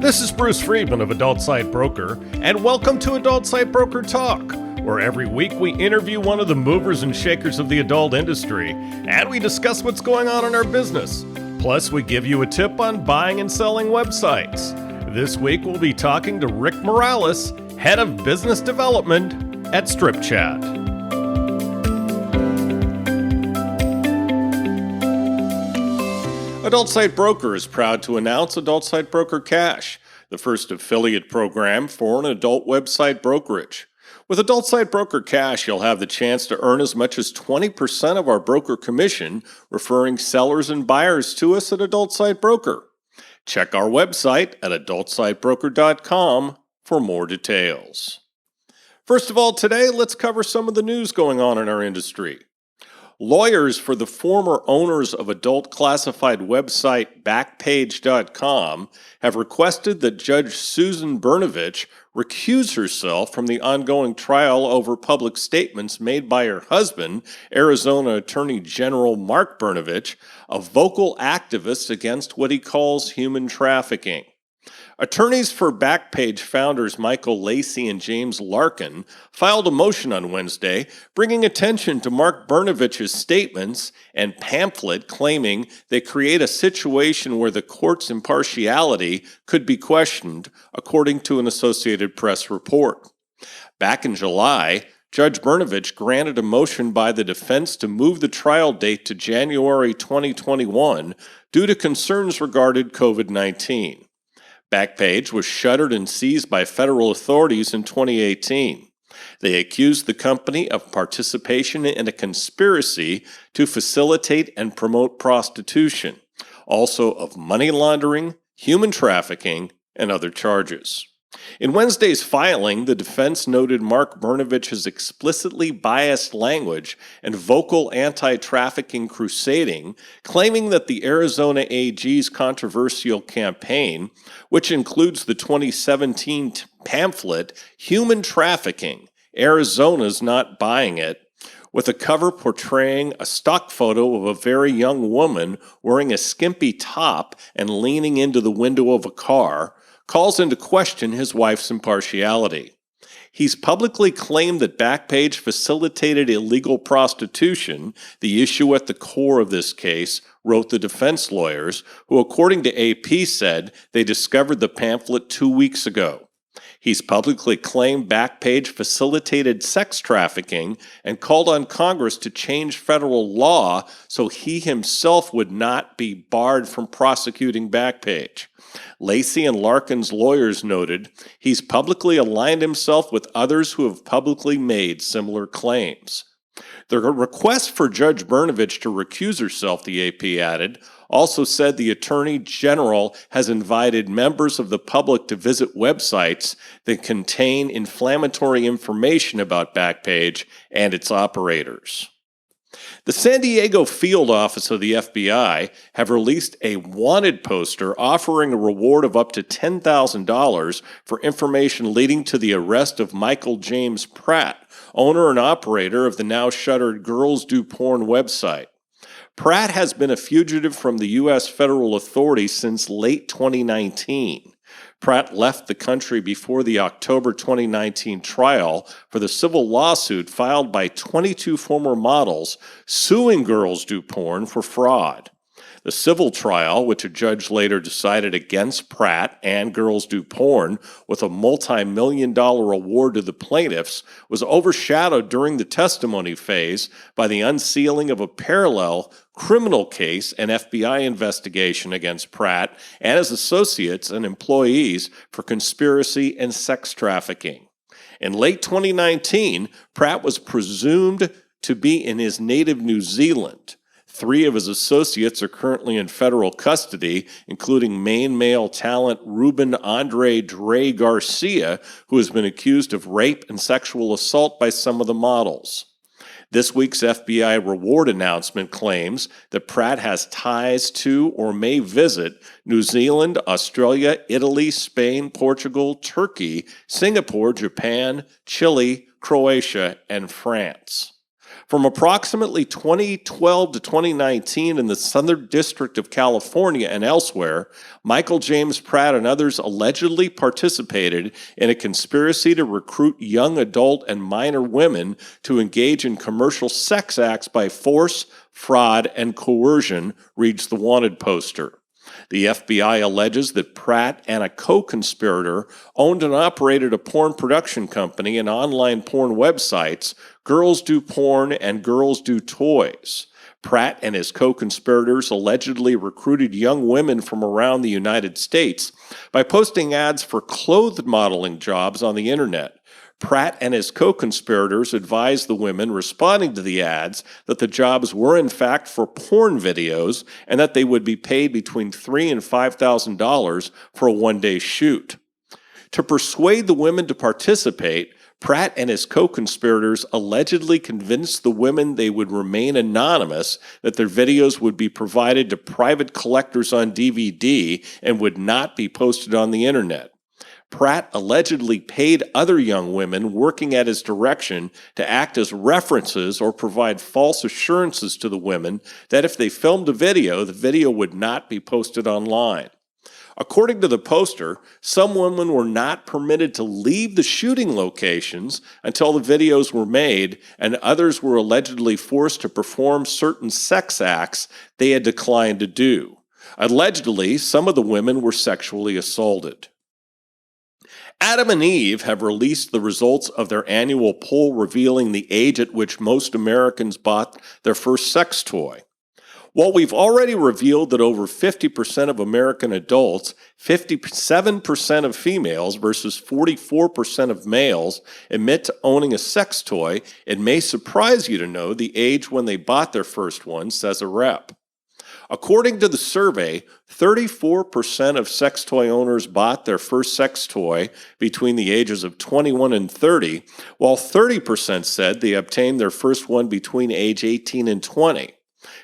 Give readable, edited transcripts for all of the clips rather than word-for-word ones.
This is Bruce Friedman of Adult Site Broker, and welcome to Adult Site Broker Talk, where every week we interview one of the movers and shakers of the adult industry, and we discuss what's going on in our business. Plus, we give you a tip on buying and selling websites. This week we'll be talking to Rick Morales, Head of Business Development at Strip Chat. Adult Site Broker is proud to announce Adult Site Broker Cash, the first affiliate program for an adult website brokerage. With Adult Site Broker Cash, you'll have the chance to earn as much as 20% of our broker commission, referring sellers and buyers to us at Adult Site Broker. Check our website at adultsitebroker.com for more details. First of all, today, let's cover some of the news going on in our industry. Lawyers for the former owners of adult classified website Backpage.com have requested that Judge Susan Brnovich recuse herself from the ongoing trial over public statements made by her husband, Arizona Attorney General Mark Brnovich, a vocal activist against what he calls human trafficking. Attorneys for Backpage founders Michael Lacey and James Larkin filed a motion on Wednesday bringing attention to Mark Brnovich's statements and pamphlet claiming they create a situation where the court's impartiality could be questioned, according to an Associated Press report. Back in July, Judge Brnovich granted a motion by the defense to move the trial date to January 2021 due to concerns regarding COVID-19. Backpage was shuttered and seized by federal authorities in 2018. They accused the company of participation in a conspiracy to facilitate and promote prostitution, also of money laundering, human trafficking, and other charges. In Wednesday's filing, the defense noted Mark Brnovich's explicitly biased language and vocal anti-trafficking crusading, claiming that the Arizona AG's controversial campaign, which includes the 2017 pamphlet, Human Trafficking, Arizona's Not Buying It, with a cover portraying a stock photo of a very young woman wearing a skimpy top and leaning into the window of a car, calls into question his wife's impartiality. He's publicly claimed that Backpage facilitated illegal prostitution, the issue at the core of this case, wrote the defense lawyers, who, according to AP, said they discovered the pamphlet 2 weeks ago. He's publicly claimed Backpage facilitated sex trafficking and called on Congress to change federal law so he himself would not be barred from prosecuting Backpage. Lacey and Larkin's lawyers noted he's publicly aligned himself with others who have publicly made similar claims. The request for Judge Brnovich to recuse herself, the AP added, also said the Attorney General has invited members of the public to visit websites that contain inflammatory information about Backpage and its operators. The San Diego field office of the FBI have released a wanted poster offering a reward of up to $10,000 for information leading to the arrest of Michael James Pratt, owner and operator of the now shuttered Girls Do Porn website. Pratt has been a fugitive from the U.S. federal authorities since late 2019. Pratt left the country before the October 2019 trial for the civil lawsuit filed by 22 former models suing Girls Do Porn for fraud. The civil trial, which a judge later decided against Pratt and Girls Do Porn with a multi-million-dollar award to the plaintiffs, was overshadowed during the testimony phase by the unsealing of a parallel criminal case and FBI investigation against Pratt and his associates and employees for conspiracy and sex trafficking. In late 2019, Pratt was presumed to be in his native New Zealand. 3 of his associates are currently in federal custody, including Maine male talent Ruben Andre Dre Garcia, who has been accused of rape and sexual assault by some of the models. This week's FBI reward announcement claims that Pratt has ties to or may visit New Zealand, Australia, Italy, Spain, Portugal, Turkey, Singapore, Japan, Chile, Croatia, and France. From approximately 2012 to 2019 in the Southern District of California and elsewhere, Michael James Pratt and others allegedly participated in a conspiracy to recruit young adult and minor women to engage in commercial sex acts by force, fraud, and coercion, reads the wanted poster. The FBI alleges that Pratt and a co-conspirator owned and operated a porn production company and online porn websites, Girls Do Porn and Girls Do Toys. Pratt and his co-conspirators allegedly recruited young women from around the United States by posting ads for clothes modeling jobs on the internet. Pratt and his co-conspirators advised the women responding to the ads that the jobs were in fact for porn videos and that they would be paid between $3,000 and $5,000 for a one-day shoot. To persuade the women to participate, Pratt and his co-conspirators allegedly convinced the women they would remain anonymous, that their videos would be provided to private collectors on DVD and would not be posted on the internet. Pratt allegedly paid other young women working at his direction to act as references or provide false assurances to the women that if they filmed a video, the video would not be posted online. According to the poster, some women were not permitted to leave the shooting locations until the videos were made, and others were allegedly forced to perform certain sex acts they had declined to do. Allegedly, some of the women were sexually assaulted. Adam and Eve have released the results of their annual poll revealing the age at which most Americans bought their first sex toy. While we've already revealed that over 50% of American adults, 57% of females versus 44% of males admit to owning a sex toy, it may surprise you to know the age when they bought their first one, says a rep. According to the survey, 34% of sex toy owners bought their first sex toy between the ages of 21 and 30, while 30% said they obtained their first one between age 18 and 20.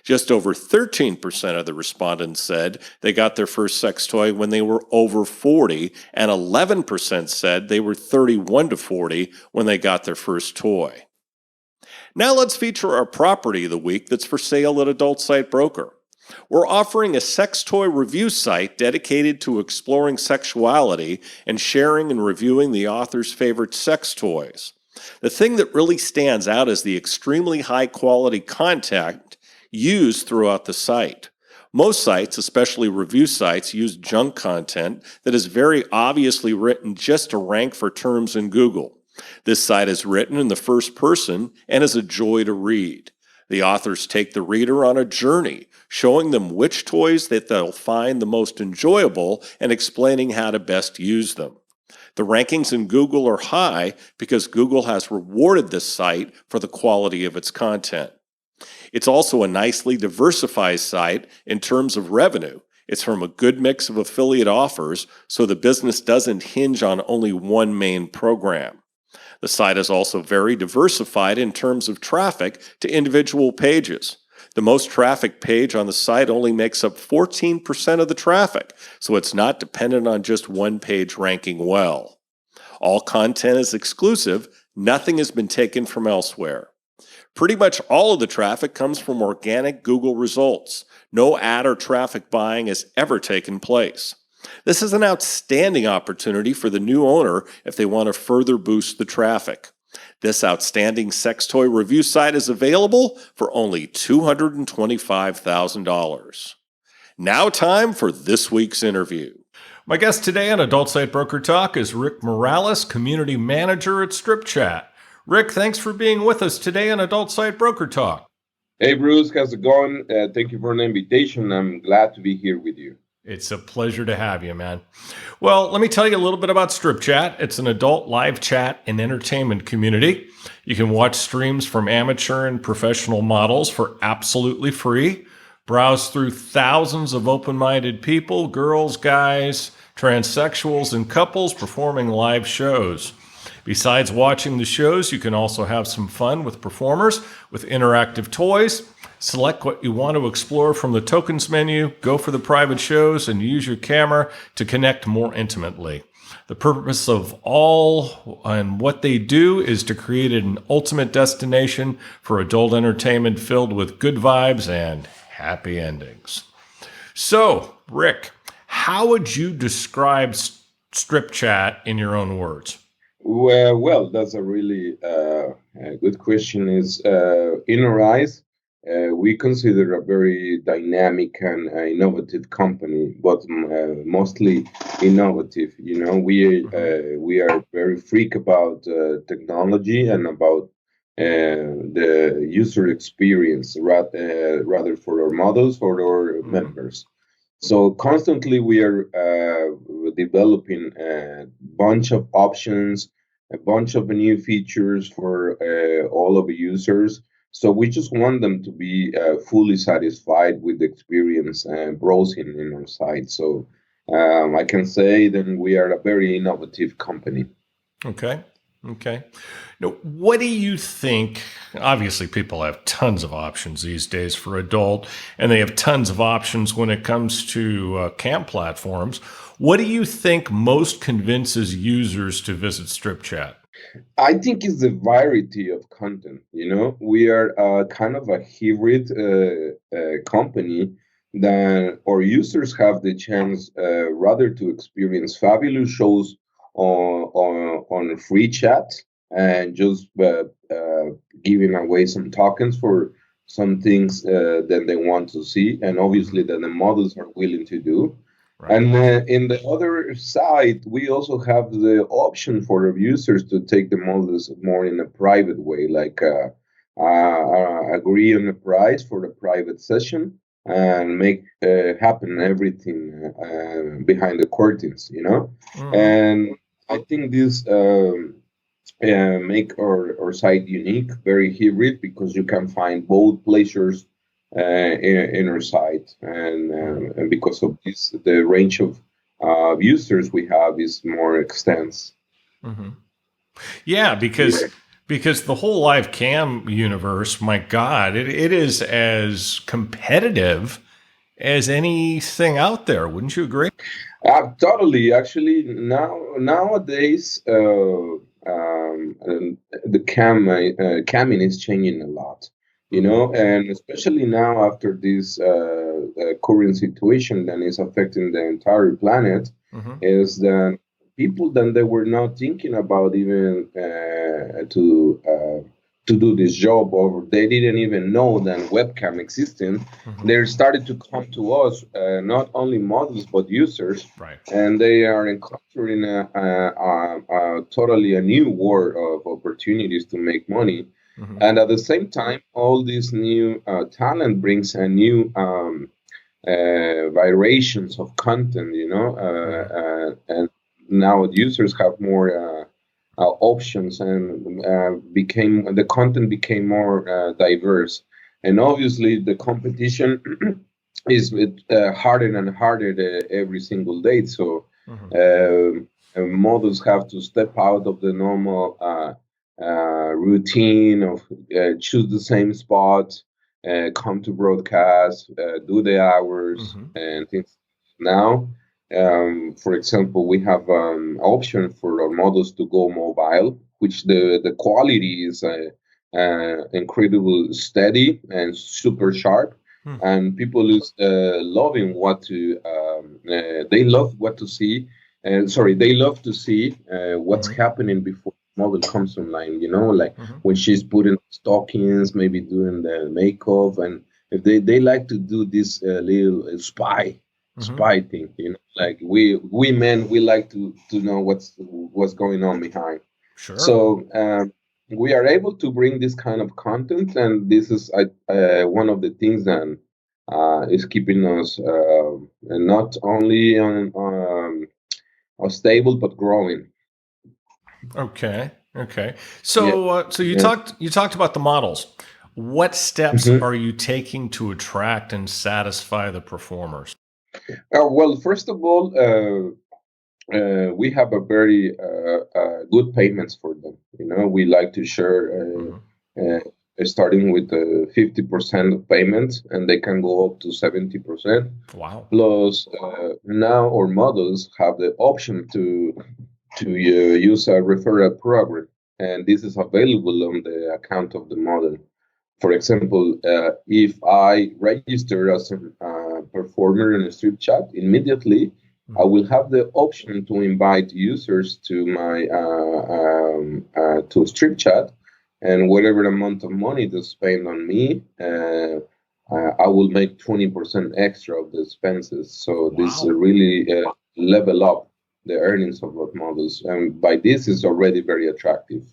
Just over 13% of the respondents said they got their first sex toy when they were over 40, and 11% said they were 31 to 40 when they got their first toy. Now let's feature our property of the week that's for sale at Adult Site Broker. We're offering a sex toy review site dedicated to exploring sexuality and sharing and reviewing the author's favorite sex toys. The thing that really stands out is the extremely high-quality content used throughout the site. Most sites, especially review sites, use junk content that is very obviously written just to rank for terms in Google. This site is written in the first person and is a joy to read. The authors take the reader on a journey, showing them which toys that they'll find the most enjoyable and explaining how to best use them. The rankings in Google are high because Google has rewarded this site for the quality of its content. It's also a nicely diversified site in terms of revenue. It's from a good mix of affiliate offers, so the business doesn't hinge on only one main program. The site is also very diversified in terms of traffic to individual pages. The most traffic page on the site only makes up 14% of the traffic, so it's not dependent on just one page ranking well. All content is exclusive, nothing has been taken from elsewhere. Pretty much all of the traffic comes from organic Google results. No ad or traffic buying has ever taken place. This is an outstanding opportunity for the new owner if they want to further boost the traffic. This outstanding sex toy review site is available for only $225,000. Now time for this week's interview. My guest today on Adult Site Broker Talk is Rick Morales, Community Manager at Strip Chat. Rick, thanks for being with us today on Adult Site Broker Talk. Hey, Bruce, how's it going? Thank you for the invitation. I'm glad to be here with you. It's a pleasure to have you, man. Well, let me tell you a little bit about Strip Chat. It's an adult live chat and entertainment community. You can watch streams from amateur and professional models for absolutely free. Browse through thousands of open-minded people, girls, guys, transsexuals, and couples performing live shows. Besides watching the shows, you can also have some fun with performers with interactive toys. Select what you want to explore from the tokens menu, go for the private shows, and use your camera to connect more intimately. The purpose of all and what they do is to create an ultimate destination for adult entertainment filled with good vibes and happy endings. So, Rick, how would you describe Strip Chat in your own words? Well, that's a really a good question. Is in our eyes, we consider a very dynamic and innovative company, but mostly innovative. You know, Mm-hmm. we are very freak about technology and about the user experience, rather for our models or our Mm-hmm. members. So constantly we are developing a bunch of options, a bunch of new features for all of the users. So we just want them to be fully satisfied with the experience browsing in our site. So I can say that we are a very innovative company. Okay. Okay. Now, what do you think? Obviously, people have tons of options these days for adult, and they have tons of options when it comes to camp platforms. What do you think most convinces users to visit Strip Chat? I think it's the variety of content. You know, we are kind of a hybrid company that our users have the chance rather to experience fabulous shows on free chat and just giving away some tokens for some things that they want to see, and Hmm. obviously that the models are willing to do. Right. And in the other side, we also have the option for the users to take the models more in a private way, like agree on the price for the private session and make happen everything behind the curtains, you know. Hmm. And I think this make our site unique, very hybrid, because you can find both pleasures in our site, and because of this, the range of users we have is more extensive. Hmm. Yeah, Yeah. because the whole live cam universe, my God, it is as competitive as anything out there. Wouldn't you agree? Totally. Actually, nowadays, the camming is changing a lot. You Hmm. know, and especially now after this current situation that is affecting the entire planet, Hmm. is that people that they were not thinking about even to do this job, or they didn't even know that webcam existed. Hmm. They started to come to us, not only models but users, Right. and they are encountering a totally a new world of opportunities to make money. Hmm. And at the same time, all this new talent brings a new variations of content, you know, Hmm. and now users have more options, and became the content became more diverse, and obviously the competition is harder and harder every single day. So Hmm. models have to step out of the normal routine of choose the same spot, come to broadcast, do the hours Hmm. and things. Now, for example, we have option for our models to go mobile, which the quality is incredible, steady and super sharp, Hmm. and people is loving what to they love what to see, and sorry, they love to see what's Hmm. happening before the model comes online, you know, like Hmm. when she's putting stockings, maybe doing the makeup, and if they like to do this little Hmm. spy thing, you know, like we men, we like to know what's going on behind. Sure. So we are able to bring this kind of content, and this is one of the things that is keeping us not only stable but growing. Okay. Okay. Yeah, So yeah. you talked about the models. What steps Mhm. are you taking to attract and satisfy the performers? Well, first of all, we have a very good payments for them. You know, we like to share Hmm. starting with 50% of payment, and they can go up to 70%. Wow. Plus, now our models have the option to use a referral program, and this is available on the account of the model. For example, if I register as a performer in a strip chat, immediately I will have the option to invite users to my to strip chat, and whatever amount of money they spend on me, I will make 20% extra of the expenses. So this Wow. really level up the earnings of what models, and by this is already very attractive.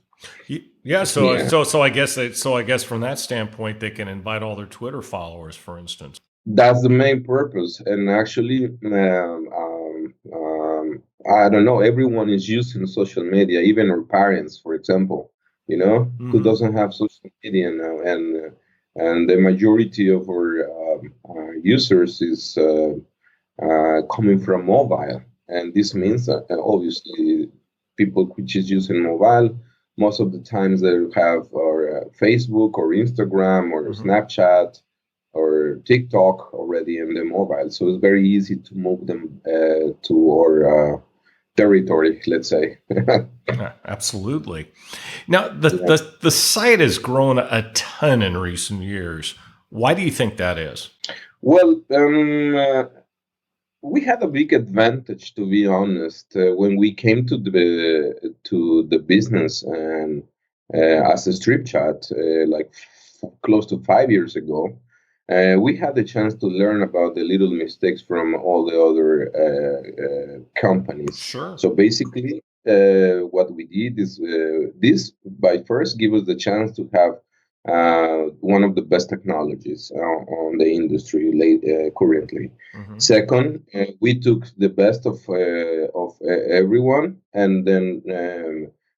Yeah, so Yeah. so I guess from that standpoint, they can invite all their Twitter followers, for instance. That's the main purpose. And actually, I don't know, everyone is using social media, even our parents, for example, who Hmm. doesn't have social media now. And the majority of our users is coming from mobile. And this means that obviously people which is using mobile, most of the times they have or Facebook or Instagram or Hmm. Snapchat or TikTok already in the mobile. So it's very easy to move them to our territory, let's say. Yeah, absolutely. Now, the, Yeah. the site has grown a ton in recent years. Why do you think that is? Well, we had a big advantage, to be honest, when we came to the business and as a strip chat, like close to 5 years ago. We had the chance to learn about the little mistakes from all the other companies. Sure. So basically, what we did is this by first give us the chance to have one of the best technologies on the industry currently. Hmm. Second, we took the best of everyone, and then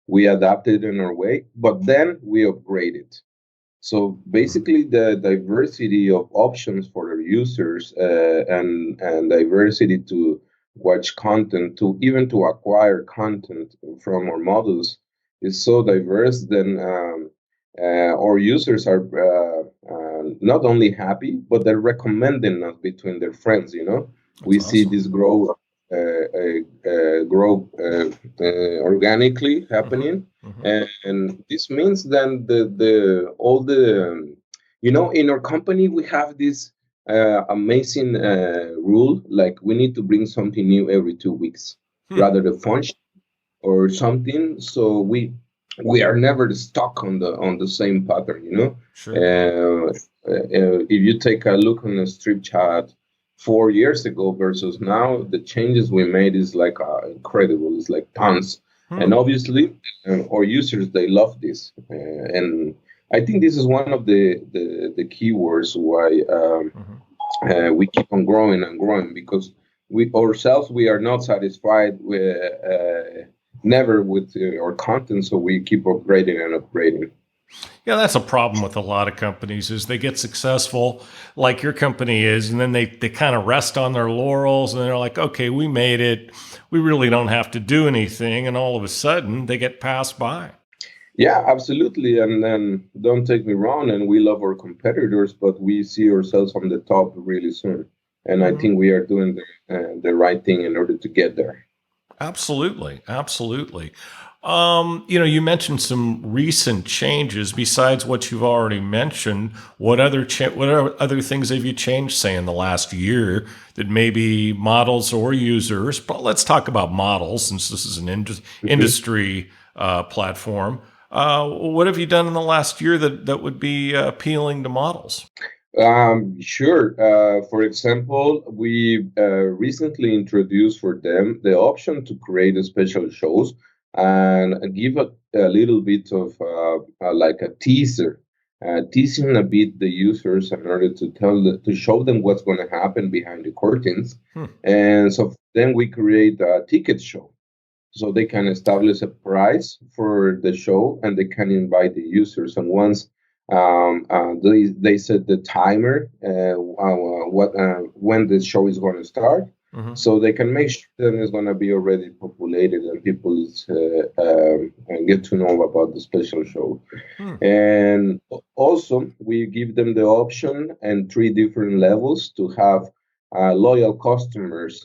we adapted in our way. But then we upgraded. So Hmm. basically, the diversity of options for our users and diversity to watch content, to even to acquire content from our models is so diverse. Then our users are not only happy, but they're recommending us between their friends. That's We see awesome. this grow organically Hmm. happening, Hmm. and this means then the all the in our company we have this amazing rule, like we need to bring something new every 2 weeks, Hmm. rather the function or something. So we are never stuck on the same pattern. Sure. If you take a look on the strip chat 4 years ago versus now, the changes we made is like incredible. It's like tons, Hmm. and obviously our users, they love this, and I think this is one of the keywords why Hmm. we keep on growing and growing, because we ourselves, we are not satisfied with never with our content, so we keep upgrading and upgrading. Yeah, that's a problem with a lot of companies is they get successful like your company is, and then they kind of rest on their laurels and they're like, okay, we made it. We really don't have to do anything. And all of a sudden they get passed by. Yeah, absolutely. And then don't take me wrong, and we love our competitors, but we see ourselves on the top really soon. And I Hmm. think we are doing the right thing in order to get there. Absolutely. Absolutely. You mentioned some recent changes besides what you've already mentioned. What other things have you changed, say, in the last year that maybe models or users? But let's talk about models since this is an Mhm. industry platform. What have you done in the last year that would be appealing to models? Sure. For example, we recently introduced for them the option to create a special shows and give a little bit of like a teaser, teasing a bit the users in order to show them what's going to happen behind the curtains. Hmm. And so then we create a ticket show, so they can Okay. establish a price for the show and they can invite the users. And once they set the timer, what when the show is going to start, Hmm. so they can make sure that it's going to be already populated and people is, get to know about the special show. Hmm. And also, we give them the option and three different levels to have loyal customers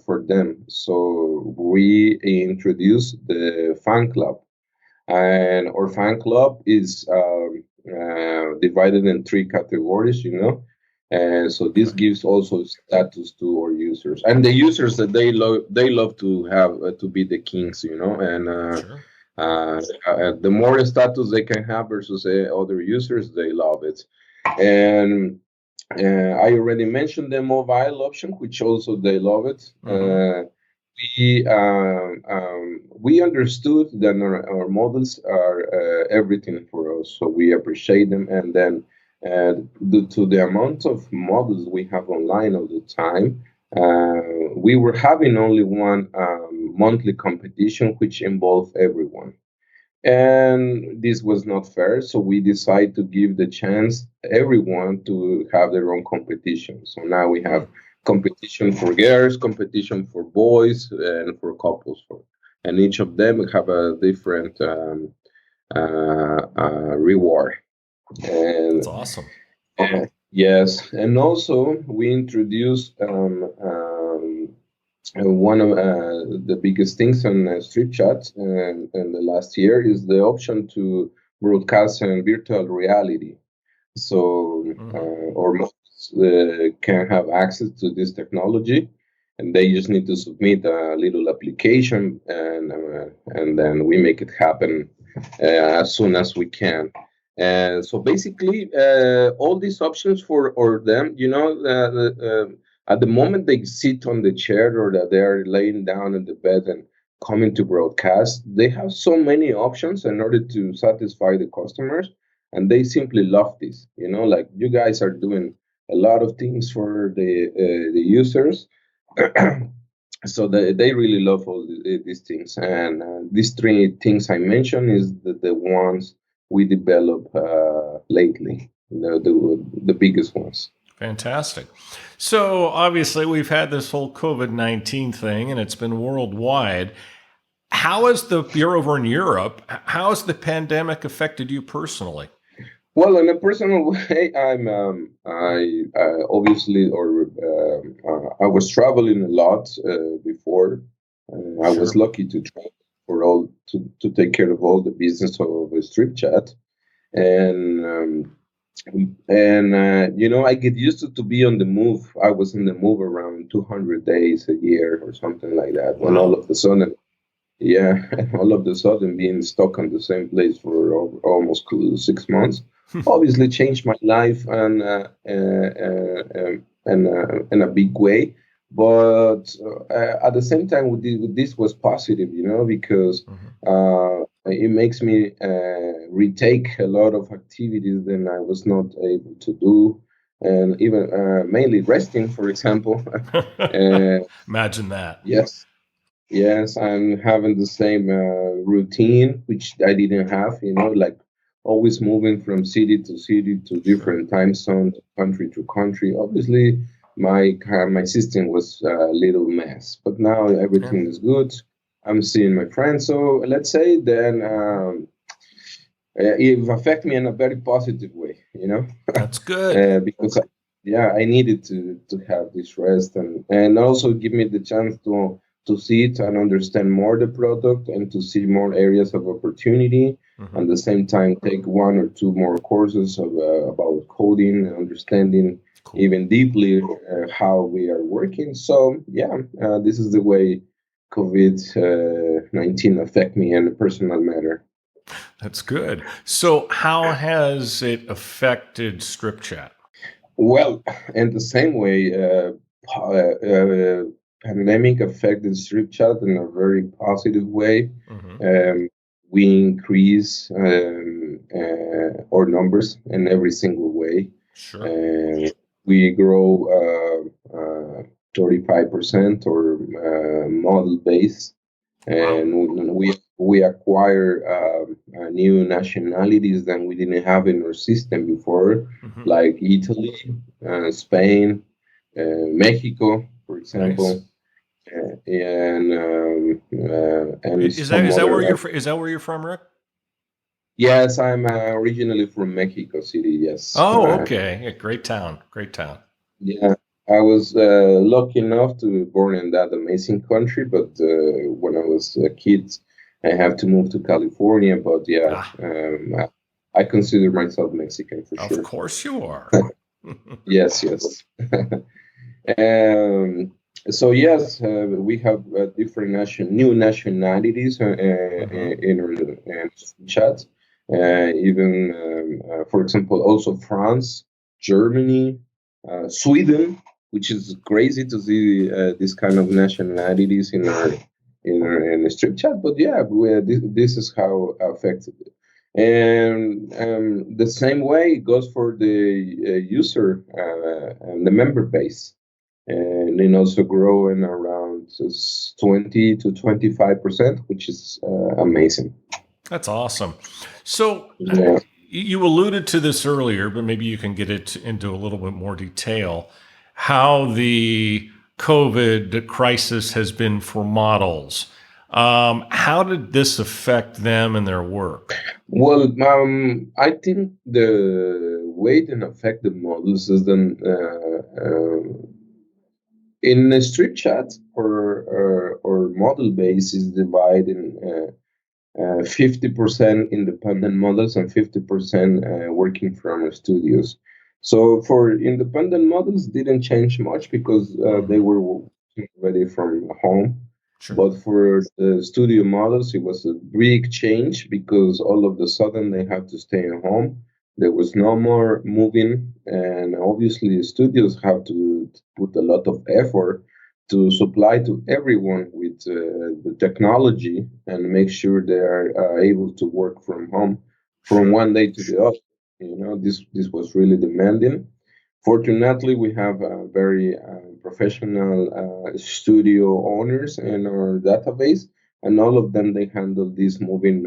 for them. So we introduce the fan club, and our fan club is divided in three categories, and so this Okay. gives also status to our users, and the users that they love to have to be the kings, and Sure. the more status they can have versus other users, they love it. And I already mentioned the mobile option, which also they love it. Hmm. We understood that our models are everything for us, so we appreciate them. And then, due to the amount of models we have online all the time, we were having only one monthly competition, which involved everyone, and this was not fair, so we decided to give the chance everyone to have their own competition. So now we Hmm. have competition for girls, competition for boys, and for couples, and each of them have a different reward. That's And awesome. yes, and also we introduced one of the biggest things on Street Chat in the last year is the option to broadcast in virtual reality. So Hmm. our models can have access to this technology, and they just need to submit a little application, and then we make it happen as soon as we can. And so basically, all these options for or them, at the moment they sit on the chair or that they are laying down in the bed and coming to broadcast, they have so many options in order to satisfy the customers, and they simply love this. Like you guys are doing a lot of things for the users, so they really love all these things. And these three things I mentioned is the ones we develop lately, the biggest ones. Fantastic. So, obviously, we've had this whole COVID-19 thing and it's been worldwide. How has you're over in Europe, how has the pandemic affected you personally? Well, in a personal way, I obviously, I was traveling a lot before. I was Sure. lucky to travel to take care of all the business of a strip chat, and I get used to be on the move. I was on the move around 200 days a year or something like that, and all Wow. of a sudden, yeah, all of a sudden being stuck on the same place for almost 6 months obviously changed my life in a big way. But at the same time, with this was positive, because Hmm. it makes me retake a lot of activities that I was not able to do, and even mainly resting, for example. uh, Imagine that. yes. Yes, I'm having the same routine, which I didn't have, like always moving from city to city to Sure. different time zones, country to country. Obviously, my system was a little mess, but now Yeah. everything is good. I'm seeing my friends, so let's say then it affect me in a very positive way, That's good. because yeah, I needed to have this rest, and also give me the chance to see it and understand more the product and to see more areas of opportunity. Hmm. At the same time, take one or two more courses about coding and understanding Cool. even deeply how we are working. So yeah, this is the way COVID-19 affect me in a personal matter. That's good. So, how has it affected Strip Chat? Well, in the same way, pandemic affected strip chat in a very positive way. Hmm. Um, we increase our numbers in every single way. Sure. Uh, we grow 35% or model base, Wow. and we acquire new nationalities that we didn't have in our system before, Hmm. like Italy, Spain, Mexico. for Nice. example, and Is that some is that other. where is that where you're from, Rick? Yes, I'm originally from Mexico City. Yes, Oh, okay. Yeah, great town. Great town. yeah, I was lucky enough to be born in that amazing country, but when I was a kid, I have to move to California. But yeah, Ah, I consider myself Mexican for of sure. course you are. Yes, yes. Um, so yes, we have different new nationalities Hmm. in our chat. Even, for example, also France, Germany, Sweden, which is crazy to see this kind of nationalities in the strip chat. But yeah, this is how affected it. And the same way it goes for the user and the member base, and then also growing around 20 to 25%, which is amazing. That's awesome. So Yeah. you alluded to this earlier, but maybe you can get it into a little bit more detail. How the COVID crisis has been for models. How did this affect them and their work? Well, I think the way it affect the models is then in the strip chat or model base is divided in 50% independent models and 50% working from studios. So for independent models, didn't change much because they Hmm. were working already from home. Sure. But for the studio models, it was a big change because all of a sudden they had to stay at home. There was no more moving, and obviously studios have to put a lot of effort to supply to everyone with the technology and make sure they are able to work from home from Sure. one day to the other. This was really demanding. Fortunately, we have very professional studio owners in our database, and all of them they handle this moving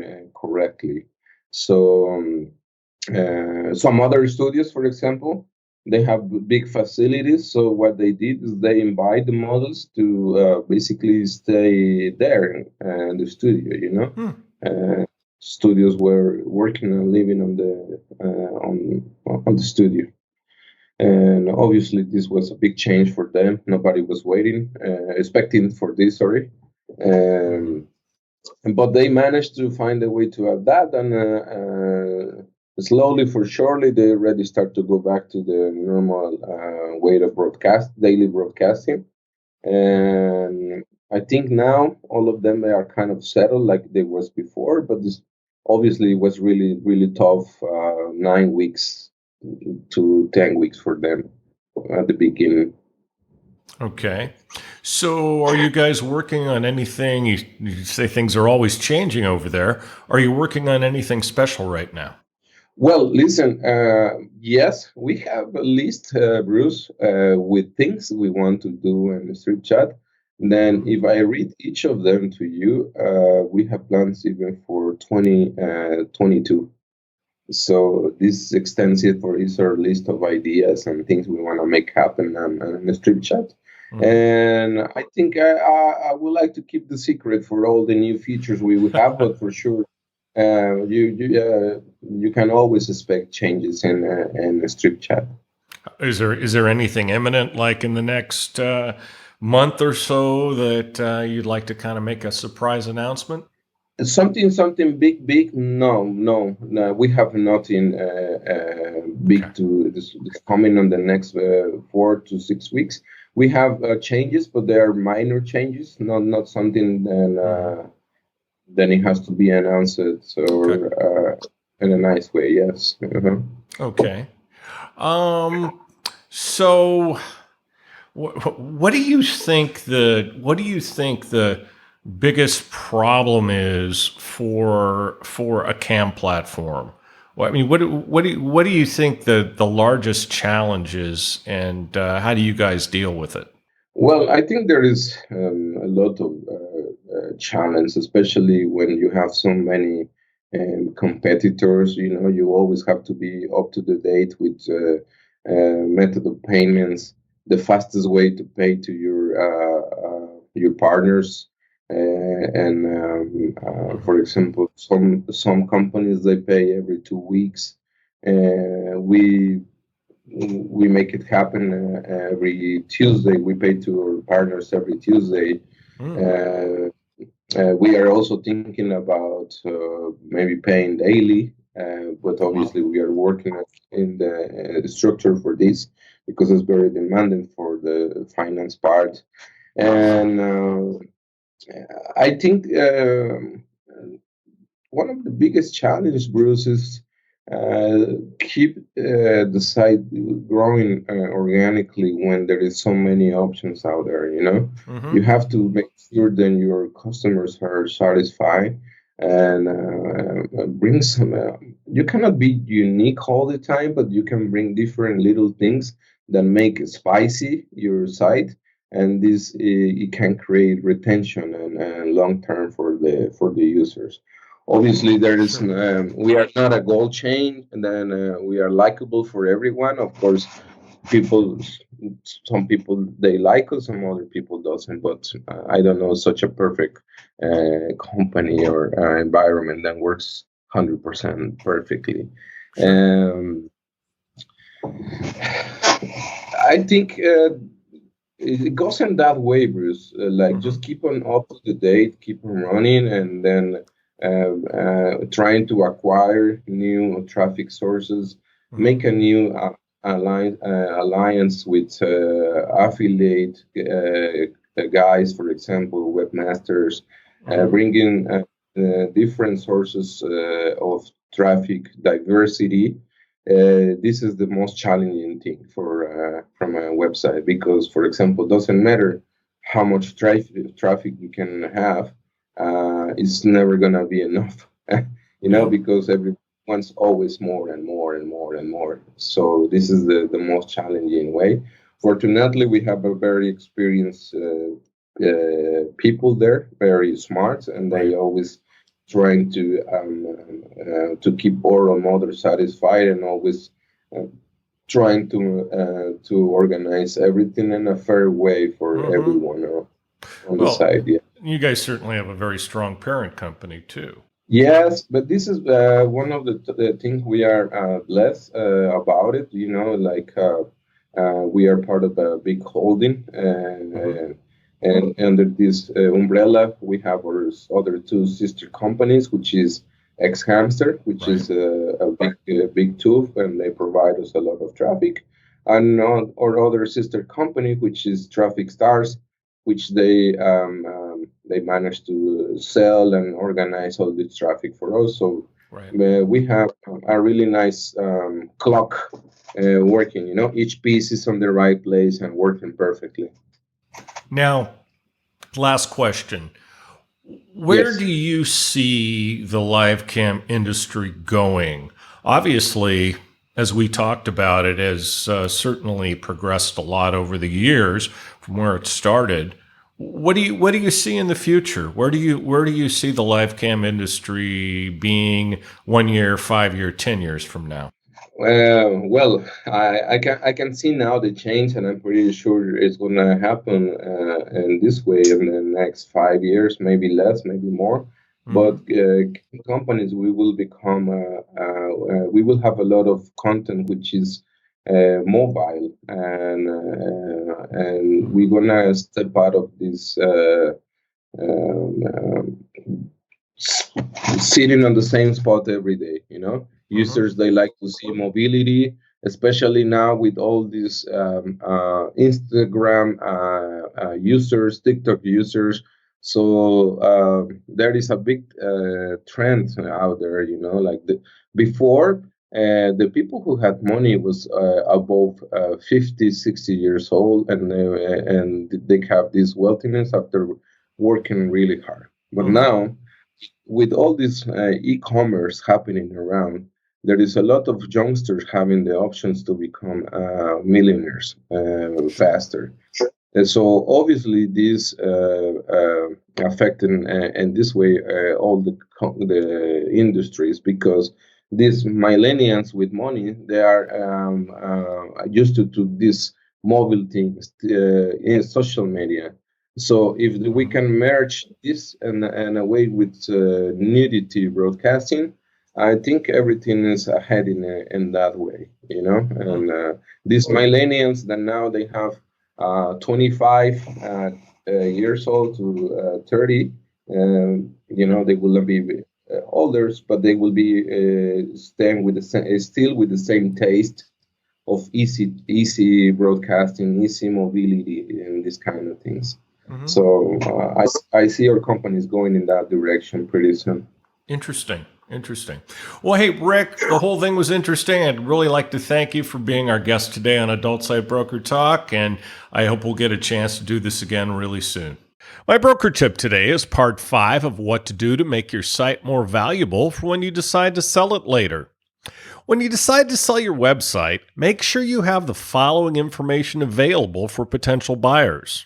correctly. So some other studios, for example, they have big facilities. So what they did is they invite the models to basically stay there in the studio. Hmm. Studios were working and living on the on the studio, and obviously this was a big change for them. Nobody was waiting, expecting for this. Sorry. Hmm. Um, but they managed to find a way to adapt, and slowly for surely they already start to go back to the normal way of daily broadcasting. Hmm. And I think now all of them they are kind of settled like they was before, but this obviously was really tough 9 weeks to 10 weeks for them at the beginning. Okay. So, are you guys working on anything? You say things are always changing over there. Are you working on anything special right now? Well, listen, yes, we have a list, Bruce, with things we want to do in the street chat. Then, Hmm. if I read each of them to you, we have plans even for 2022. So, this is extensive for is our list of ideas and things we want to make happen on the street chat. Hmm. And I think I would like to keep the secret for all the new features we have, but for sure you can always expect changes in the strip chat. Is there anything imminent, like in the next month or so, that you'd like to kind of make a surprise announcement? Something big. No, no, no. We have nothing Okay. big to this coming on the next 4 to 6 weeks. We have changes, but they are minor changes, not something Hmm. then it has to be announced. So Okay. in a nice way, yes. Okay. Um. So, what do you think the biggest problem is for a CAM platform? Well, I mean, what do you think the largest challenge is, and how do you guys deal with it? Well, I think there is a lot of challenge, especially when you have so many competitors. You always have to be up to the date with method of payments. the fastest way to pay to your partners. Mhm. For example, some companies they pay every 2 weeks. We make it happen every Tuesday. We pay to our partners every Tuesday. Mm. Uh, we are also thinking about maybe paying daily, but Oh, wow. obviously we are working in the structure for this because it's very demanding for the finance part. And I think one of the biggest challenges, Bruce, is keep the site growing organically when there is so many options out there. Hmm. You have to make sure that your customers are satisfied and bring some. You cannot be unique all the time, but you can bring different little things that make spicy your site, and this it can create retention and long term for the users. Obviously, there is Sure. we are not a gold chain, and then we are likable for everyone. Of course, people, some people they like us, some other people doesn't. But I don't know such a perfect company or environment that works 100% perfectly. Sure. Um, I think it goes in that way, Bruce. Like Hmm. just keep on up to the date, keep on running, and then trying to acquire new traffic sources, Hmm. make a new alliance with affiliate guys, for example, webmasters, Hmm. bringing different sources of traffic diversity. This is the most challenging thing for from a website because, for example, it doesn't matter how much traffic you can have, it's never gonna be enough, Yeah. because everyone's always more and more and more and more. So this is the most challenging way. Fortunately, we have a very experienced people there, very smart, and they Right. always trying to keep all our mothers satisfied and always uh, trying to organize everything in a fair way for Hmm. everyone on the Well, side. Yeah. you guys certainly have a very strong parent company too. Yes, but this is one of the things we are less about it. Like we are part of a big holding, Hmm. and under this umbrella, we have our other two sister companies, which is X Hamster, which Right. is a big tooth, and they provide us a lot of traffic, and our other sister company, which is Traffic Stars, which they manage to sell and organize all this traffic for us. So Right. we have a really nice clock working. Each piece is on the right place and working perfectly. Now, last question. Where Yes. do you see the live cam industry going? Obviously, as we talked about, it has certainly progressed a lot over the years from where it started. What do you see in the future? Where do you see the live cam industry being 1 year, 5 year, 10 years from now? Well, I can see now the change, and I'm pretty sure it's gonna happen in this way in the next 5 years, maybe less, maybe more. But Hmm. companies, we will have a lot of content which is mobile, and we're gonna step out of this. Um, um, Sitting on the same spot every day. Hmm. Users they like to see mobility, especially now with all these Instagram users, TikTok users. So there is a big trend out there. Like before. The people who had money was above 50, 60 years old, and they have this wealthiness after working really hard. But Hmm. now, with all this e-commerce happening around, there is a lot of youngsters having the options to become millionaires Sure. faster. And so obviously this affecting in this way all the industries because these millennials with money they are used to this mobile things, in social media. So if we can merge this and away with nudity broadcasting, I think everything is ahead in that way, you know. And these millennials that now they have 25 years old to 30, you know, they will not be older, but they will be staying with still with the same taste of easy broadcasting, easy mobility, and these kind of things. So I see our companies going in that direction pretty soon. Interesting. Well, hey, Rick, the whole thing was interesting. I'd really like to thank you for being our guest today on Adult Site Broker Talk, and I hope we'll get a chance to do this again really soon. My broker tip today is part 5 of what to do to make your site more valuable for when you decide to sell it later. When you decide to sell your website, make sure you have the following information available for potential buyers.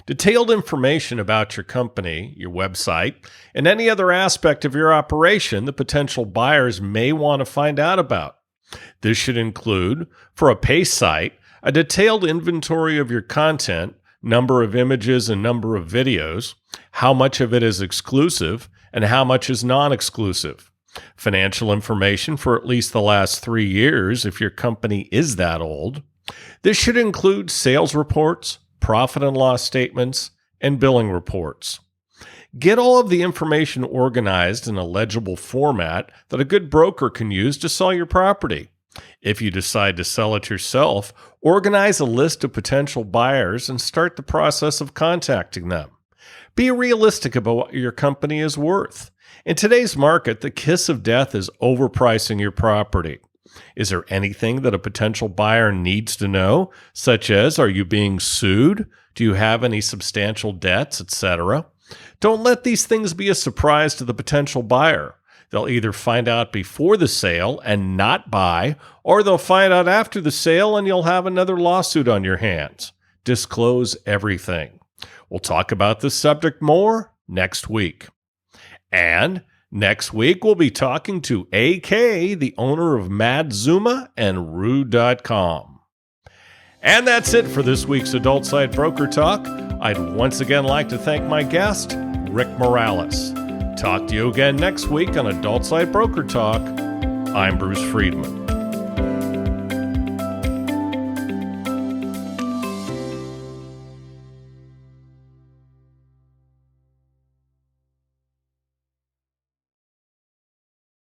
Detailed information about your company, your website, and any other aspect of your operation that potential buyers may want to find out about. This should include, for a pay site, a detailed inventory of your content, number of images and number of videos, how much of it is exclusive, and how much is non-exclusive. Financial information for at least the last 3 years if your company is that old. This should include sales reports, profit and loss statements, and billing reports. Get all of the information organized in a legible format that a good broker can use to sell your property. If you decide to sell it yourself, organize a list of potential buyers and start the process of contacting them. Be realistic about what your company is worth. In today's market, the kiss of death is overpricing your property. Is there anything that a potential buyer needs to know, such as, are you being sued? Do you have any substantial debts, etc.? Don't let these things be a surprise to the potential buyer. They'll either find out before the sale and not buy, or they'll find out after the sale and you'll have another lawsuit on your hands. Disclose everything. We'll talk about this subject more next week. And next week, we'll be talking to AK, the owner of Madzuma and Rue.com. And that's it for this week's Adult Site Broker Talk. I'd once again like to thank my guest, Rick Morales. Talk to you again next week on Adult Site Broker Talk. I'm Bruce Friedman.